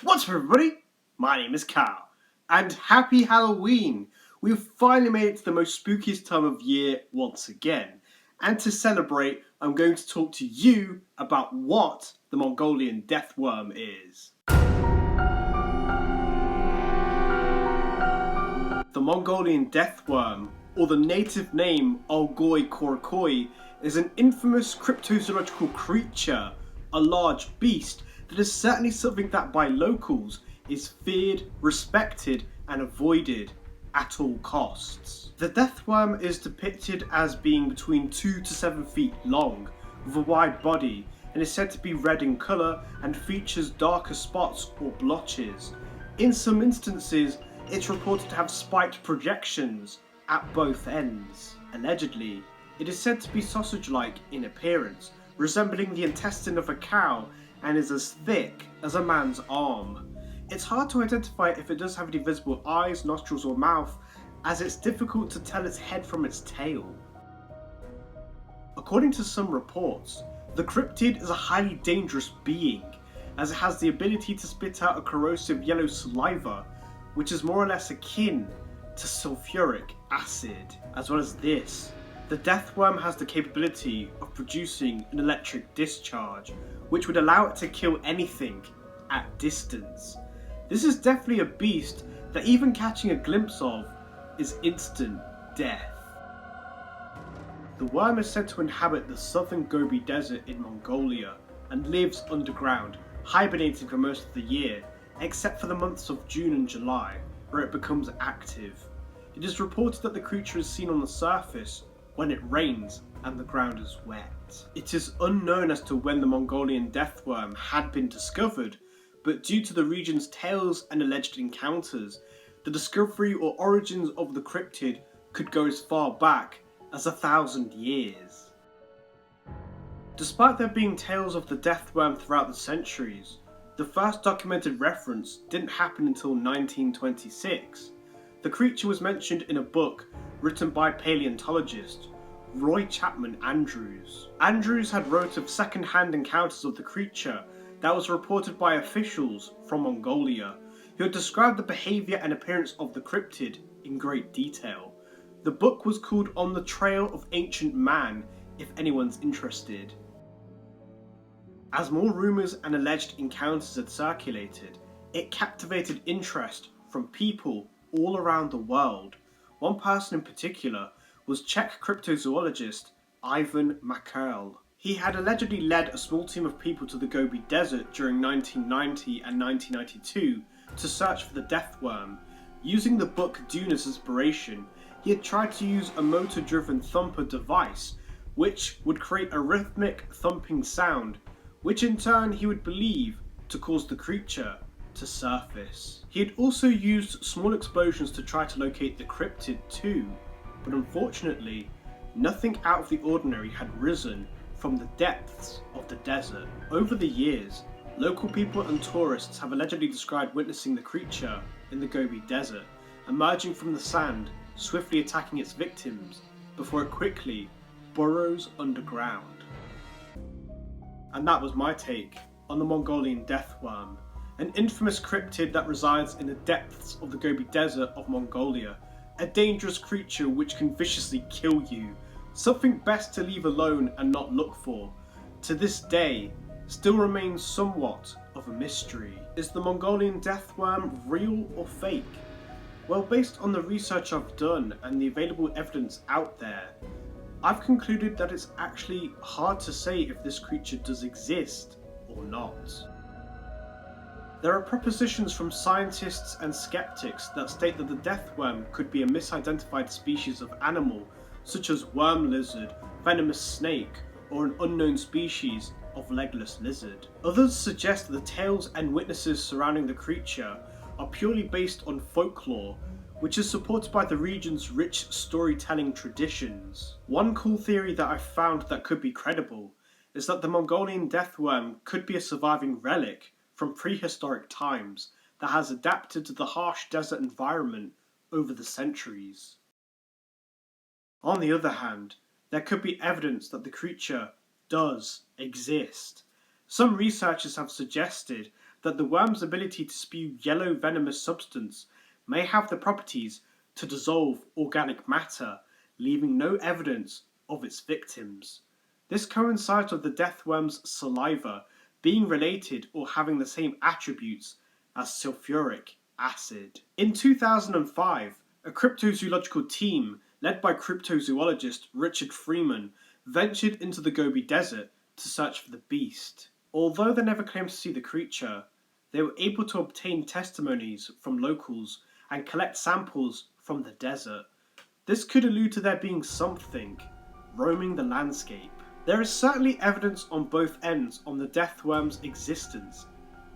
What's up, everybody? My name is Kyle, and happy Halloween! We've finally made it to the most spookiest time of year once again. And to celebrate, I'm going to talk to you about what the Mongolian Death Worm is. The Mongolian Death Worm, or the native name Algoi Korokoi, is an infamous cryptozoological creature, a large beast that is certainly something that by locals is feared, respected and avoided at all costs. The death worm is depicted as being between 2 to 7 feet long, with a wide body, and is said to be red in colour and features darker spots or blotches. In some instances, it's reported to have spiked projections at both ends. Allegedly, it is said to be sausage-like in appearance, resembling the intestine of a cow, and is as thick as a man's arm. It's hard to identify if it does have any visible eyes, nostrils or mouth, as it's difficult to tell its head from its tail. According to some reports, the cryptid is a highly dangerous being, as it has the ability to spit out a corrosive yellow saliva, which is more or less akin to sulfuric acid. As well as this, the death worm has the capability of producing an electric discharge, which would allow it to kill anything at distance. This is definitely a beast that even catching a glimpse of is instant death. The worm is said to inhabit the southern Gobi Desert in Mongolia and lives underground, hibernating for most of the year, except for the months of June and July, where it becomes active. It is reported that the creature is seen on the surface when it rains and the ground is wet. It is unknown as to when the Mongolian death worm had been discovered, but due to the region's tales and alleged encounters, the discovery or origins of the cryptid could go as far back as 1,000 years. Despite there being tales of the death worm throughout the centuries, the first documented reference didn't happen until 1926. The creature was mentioned in a book written by paleontologist Roy Chapman Andrews. Andrews had wrote of second-hand encounters of the creature that was reported by officials from Mongolia, who had described the behaviour and appearance of the cryptid in great detail. The book was called On the Trail of Ancient Man, if anyone's interested. As more rumours and alleged encounters had circulated, it captivated interest from people all around the world. One person in particular was Czech cryptozoologist Ivan Makerl. He had allegedly led a small team of people to the Gobi Desert during 1990 and 1992 to search for the death worm. Using the book Dune as inspiration, he had tried to use a motor-driven thumper device, which would create a rhythmic thumping sound, which in turn he would believe to cause the creature to surface. He had also used small explosions to try to locate the cryptid too, but unfortunately, nothing out of the ordinary had risen from the depths of the desert. Over the years, local people and tourists have allegedly described witnessing the creature in the Gobi Desert, emerging from the sand, swiftly attacking its victims, before it quickly burrows underground. And that was my take on the Mongolian death worm, an infamous cryptid that resides in the depths of the Gobi Desert of Mongolia, a dangerous creature which can viciously kill you, something best to leave alone and not look for. To this day, still remains somewhat of a mystery. Is the Mongolian death worm real or fake? Well, based on the research I've done and the available evidence out there, I've concluded that it's actually hard to say if this creature does exist or not. There are propositions from scientists and skeptics that state that the death worm could be a misidentified species of animal, such as worm lizard, venomous snake, or an unknown species of legless lizard. Others suggest that the tales and witnesses surrounding the creature are purely based on folklore, which is supported by the region's rich storytelling traditions. One cool theory that I've found that could be credible is that the Mongolian death worm could be a surviving relic from prehistoric times that has adapted to the harsh desert environment over the centuries. On the other hand, there could be evidence that the creature does exist. Some researchers have suggested that the worm's ability to spew yellow venomous substance may have the properties to dissolve organic matter, leaving no evidence of its victims. This coincides with the death worm's saliva being related or having the same attributes as sulfuric acid. In 2005, a cryptozoological team led by cryptozoologist Richard Freeman ventured into the Gobi Desert to search for the beast. Although they never claimed to see the creature, they were able to obtain testimonies from locals and collect samples from the desert. This could allude to there being something roaming the landscape. There is certainly evidence on both ends on the death worm's existence.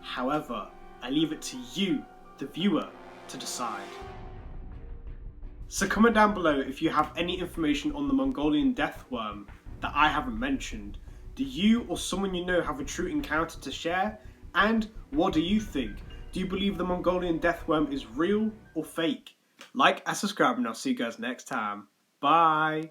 However, I leave it to you, the viewer, to decide. So comment down below if you have any information on the Mongolian death worm that I haven't mentioned. Do you or someone you know have a true encounter to share? And what do you think? Do you believe the Mongolian death worm is real or fake? Like and subscribe and I'll see you guys next time. Bye!